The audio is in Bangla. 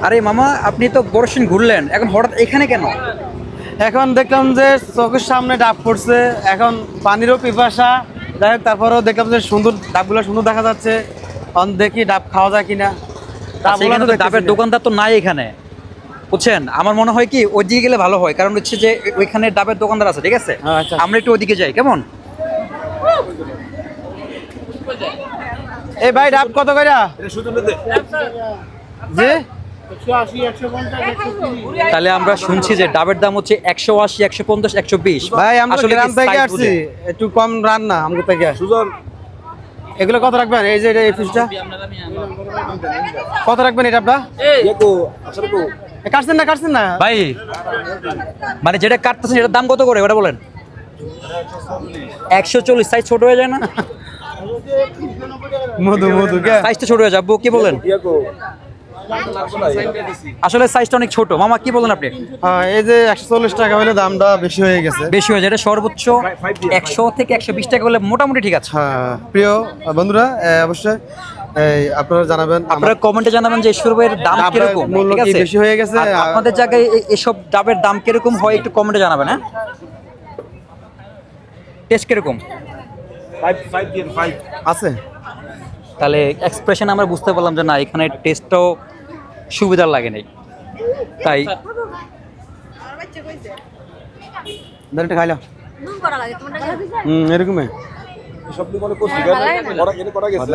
আরে মামা, আপনি তো বড়শিন ঘুরলেন, এখন হঠাৎ এখানে কেন? এখন দেখলাম যে চোখের সামনে ডাব পড়ছে, এখন পানিরও পিপাসা। যাই হোক, তারপরেও দেখলাম যে সুন্দর ডাবগুলো সুন্দর দেখা যাচ্ছে। এখন দেখি ডাব খাওয়া যায় কিনা। আচ্ছা, এখানে তো ডাবের দোকানদার তো নাই এখানে, বুঝছেন? আমার মনে হয় কি ওইদিকে গেলে ভালো হয়, কারণ হচ্ছে যে ওইখানে ডাবের দোকানদার আছে, ঠিক আছে? আচ্ছা। আমরা একটু ওইদিকে যাই, কেমন? এই ভাই ডাব কত কইরা? জি, তাহলে আমরা শুনছি যে ডাবের দাম হচ্ছে 180, 150, 120। ভাই আমরা তো গ্রাম থেকে আসছি, একটু কম রান না আমাদের থেকে। এগুলো কত রাখবেন? এই যে এই পিসটা কত রাখবেন? এটা আপনার কাটছেন না ভাই, মানে যেটা কাটতেছেন এটার দাম কত করে ওটা বলেন। 140। সাইজ ছোট হয়ে যায় না? মধু মধু সাইজ তো ছোট হয়ে যাবো, কি বলেন? আসলে সাইজটা অনেক ছোট মামা, কি বলেন আপনি? এই যে 140 টাকা হলে দামটা বেশি হয়ে গেছে। বেশি হয়ে যায়, এটা সর্বোচ্চ 100 থেকে 120 টাকা হলে মোটামুটি ঠিক আছে। হ্যাঁ প্রিয় বন্ধুরা, অবশ্যই আপনারা জানাবেন, আপনারা কমেন্টে জানাবেন যে এসবের দাম ডাবের কিরকম, মূল্য ঠিক কি আছে? বেশি হয়ে গেছে? আর আপনাদের জায়গায় এসব ডাবের দাম কিরকম হয় একটু কমেন্টে জানাবেন। হ্যাঁ, টেস্ট কিরকম আছে? তাহলে এক্সপ্রেশন আমরা বুঝতে পারলাম যে না, এখানে টেস্টটাও সুবিধার লাগে নাই, তাই দাঁড়িয়ে খাইলাম। এরকমই সব মনে করছি, এটা করা গেছে।